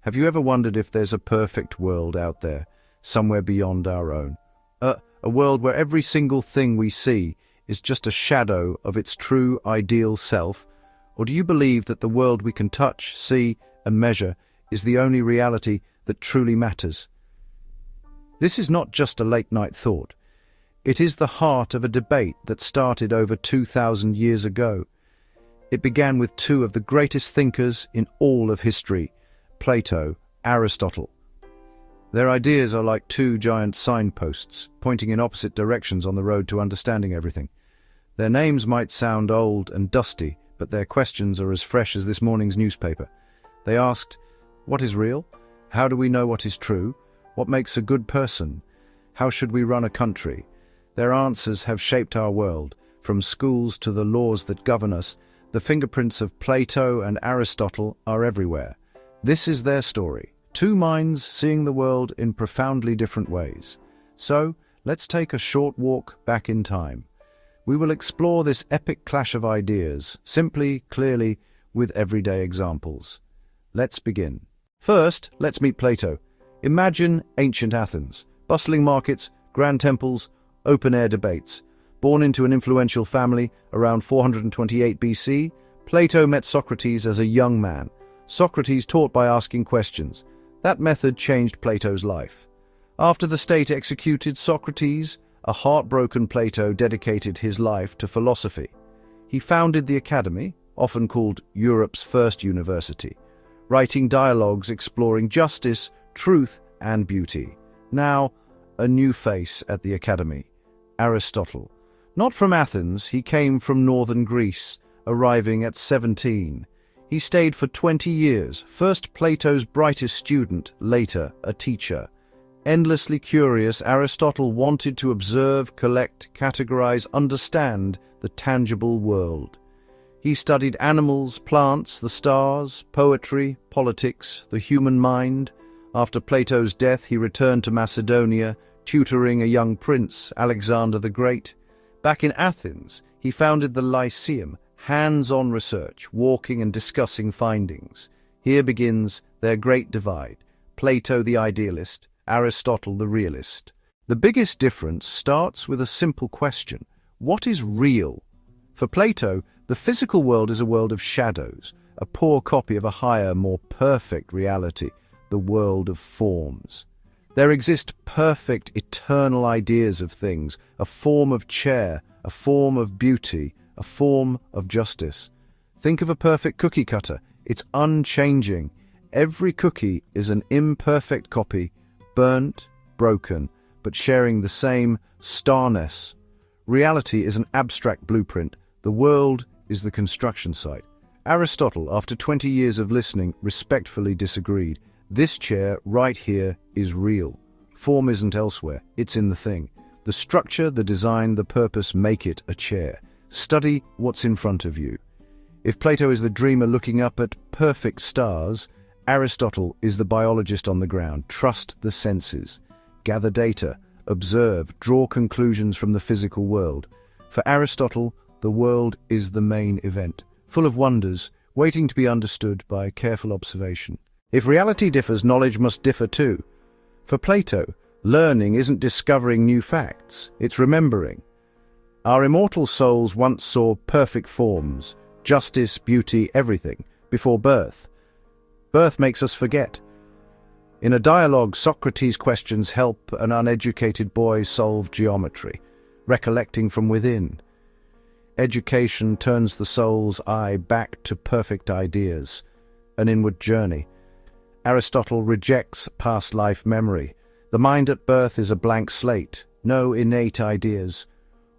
Have you ever wondered if there's a perfect world out there, somewhere beyond our own? A world where every single thing we see is just a shadow of its true ideal self? Or do you believe that the world we can touch, see, and measure is the only reality that truly matters? This is not just a late-night thought. It is the heart of a debate that started over 2,000 years ago. It began with two of the greatest thinkers in all of history, Plato, Aristotle. Their ideas are like two giant signposts, pointing in opposite directions on the road to understanding everything. Their names might sound old and dusty, but their questions are as fresh as this morning's newspaper. They asked, what is real? How do we know what is true? What makes a good person? How should we run a country? Their answers have shaped our world, from schools to the laws that govern us. The fingerprints of Plato and Aristotle are everywhere. This is their story. Two minds seeing the world in profoundly different ways. So, let's take a short walk back in time. We will explore this epic clash of ideas, simply, clearly, with everyday examples. Let's begin. First, let's meet Plato. Imagine ancient Athens. Bustling markets, grand temples, open-air debates. Born into an influential family around 428 BC, Plato met Socrates as a young man. Socrates taught by asking questions. That method changed Plato's life. After the state executed Socrates, a heartbroken Plato dedicated his life to philosophy. He founded the Academy, often called Europe's first university, writing dialogues exploring justice, truth, and beauty. Now, a new face at the Academy, Aristotle. Not from Athens, he came from northern Greece, arriving at 17. He stayed for 20 years, first Plato's brightest student, later a teacher. Endlessly curious, Aristotle wanted to observe, collect, categorize, understand the tangible world. He studied animals, plants, the stars, poetry, politics, the human mind. After Plato's death, he returned to Macedonia, tutoring a young prince, Alexander the Great. Back in Athens, he founded the Lyceum, hands-on research, walking and discussing findings. Here begins their great divide. Plato the idealist, Aristotle the realist. The biggest difference starts with a simple question. What is real? For Plato, the physical world is a world of shadows, a poor copy of a higher, more perfect reality, the world of forms. There exist perfect, eternal ideas of things, a form of chair, a form of beauty, a form of justice. Think of a perfect cookie cutter. It's unchanging. Every cookie is an imperfect copy, burnt, broken, but sharing the same starness. Reality is an abstract blueprint. The world is the construction site. Aristotle, after 20 years of listening, respectfully disagreed. This chair right here is real. Form isn't elsewhere. It's in the thing. The structure, the design, the purpose make it a chair. Study what's in front of you. If Plato is the dreamer looking up at perfect stars, Aristotle is the biologist on the ground. Trust the senses. Gather data. Observe. Draw conclusions from the physical world. For Aristotle, the world is the main event, full of wonders, waiting to be understood by careful observation. If reality differs, knowledge must differ too. For Plato, learning isn't discovering new facts, it's remembering. Our immortal souls once saw perfect forms, justice, beauty, everything, before birth. Birth makes us forget. In a dialogue, Socrates' questions help an uneducated boy solve geometry, recollecting from within. Education turns the soul's eye back to perfect ideas, an inward journey. Aristotle rejects past life memory. The mind at birth is a blank slate, no innate ideas.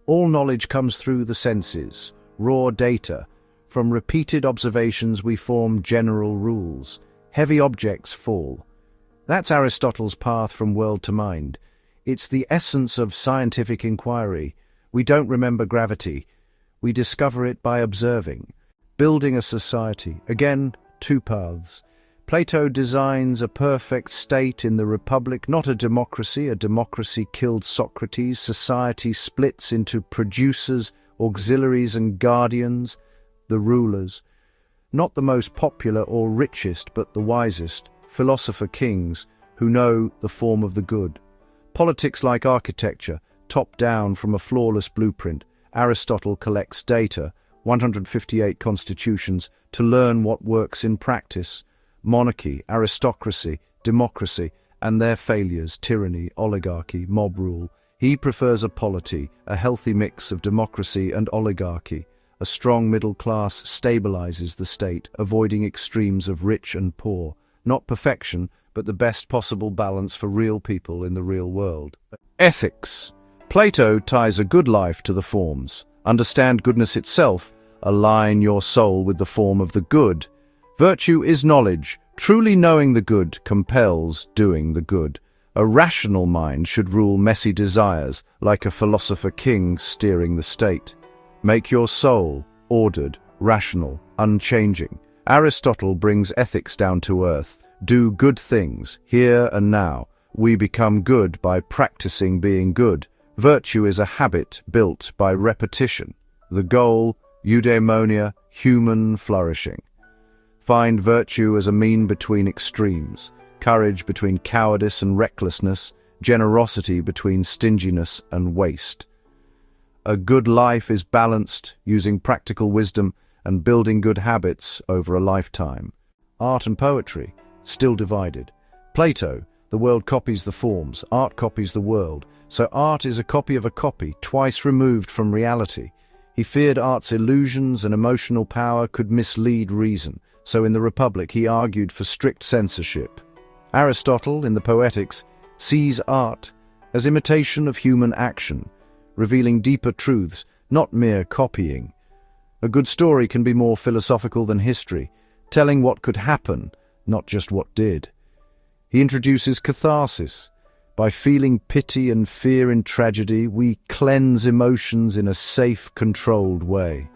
All knowledge comes through the senses, raw data. From repeated observations we form general rules. Heavy objects fall. That's Aristotle's path from world to mind. It's the essence of scientific inquiry. We don't remember gravity. We discover it by observing. Building a society. Again, two paths. Plato designs a perfect state in the Republic, not a democracy. A democracy killed Socrates. Society splits into producers, auxiliaries and guardians, the rulers. Not the most popular or richest, but the wisest. philosopher kings who know the form of the good. Politics like architecture, top-down from a flawless blueprint. Aristotle collects data, 158 constitutions, to learn what works in practice. Monarchy, aristocracy, democracy, and their failures, tyranny, oligarchy, mob rule. He prefers a polity, a healthy mix of democracy and oligarchy. A strong middle class stabilizes the state, avoiding extremes of rich and poor. Not perfection, but the best possible balance for real people in the real world. Ethics. Plato ties a good life to the forms. Understand goodness itself. Align your soul with the form of the good. Virtue is knowledge. Truly knowing the good compels doing the good. A rational mind should rule messy desires, like a philosopher king steering the state. Make your soul ordered, rational, unchanging. Aristotle brings ethics down to earth. Do good things, here and now. We become good by practicing being good. Virtue is a habit built by repetition. The goal, eudaimonia, human flourishing. Find virtue as a mean between extremes, courage between cowardice and recklessness, generosity between stinginess and waste. A good life is balanced, using practical wisdom and building good habits over a lifetime. Art and poetry, still divided. Plato, the world copies the forms, art copies the world, so art is a copy of a copy, twice removed from reality. He feared art's illusions and emotional power could mislead reason, so in the Republic he argued for strict censorship. Aristotle, in the Poetics, sees art as imitation of human action, revealing deeper truths, not mere copying. A good story can be more philosophical than history, telling what could happen, not just what did. He introduces catharsis. By feeling pity and fear in tragedy, we cleanse emotions in a safe, controlled way.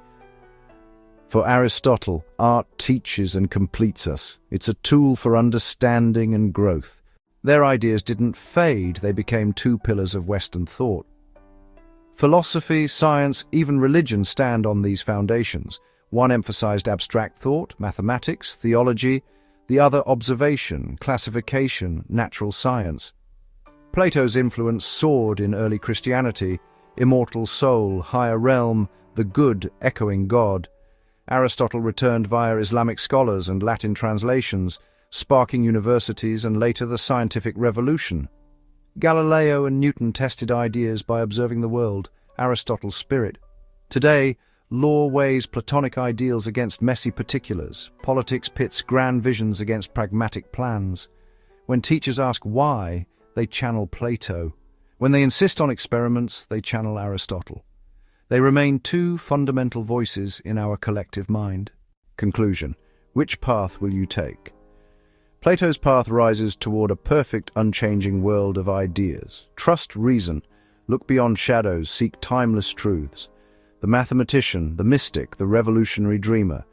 For Aristotle, art teaches and completes us. It's a tool for understanding and growth. Their ideas didn't fade, they became two pillars of Western thought. Philosophy, science, even religion stand on these foundations. One emphasized abstract thought, mathematics, theology, the other observation, classification, natural science. Plato's influence soared in early Christianity, immortal soul, higher realm, the good echoing God. Aristotle returned via Islamic scholars and Latin translations, sparking universities and later the scientific revolution. Galileo and Newton tested ideas by observing the world, Aristotle's spirit. Today, law weighs Platonic ideals against messy particulars. Politics pits grand visions against pragmatic plans. When teachers ask why, they channel Plato. When they insist on experiments, they channel Aristotle. They remain two fundamental voices in our collective mind. Conclusion. Which path will you take? Plato's path rises toward a perfect, unchanging world of ideas. Trust reason. Look beyond shadows, seek timeless truths. The mathematician, the mystic, the revolutionary dreamer.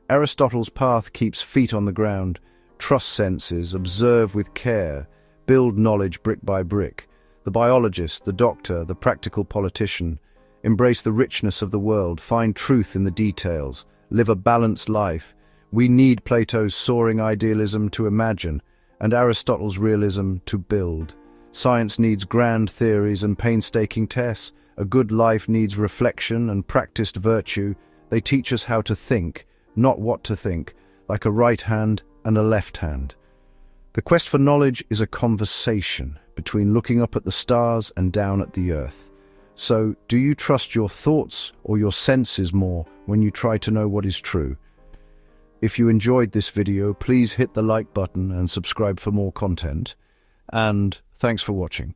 Aristotle's path keeps feet on the ground. Trust senses, observe with care, build knowledge brick by brick. The biologist, the doctor, the practical politician. Embrace the richness of the world, find truth in the details, live a balanced life. We need Plato's soaring idealism to imagine, and Aristotle's realism to build. Science needs grand theories and painstaking tests. A good life needs reflection and practiced virtue. They teach us how to think, not what to think, like a right hand and a left hand. The quest for knowledge is a conversation between looking up at the stars and down at the earth. So, do you trust your thoughts or your senses more when you try to know what is true? If you enjoyed this video, please hit the like button and subscribe for more content. And thanks for watching.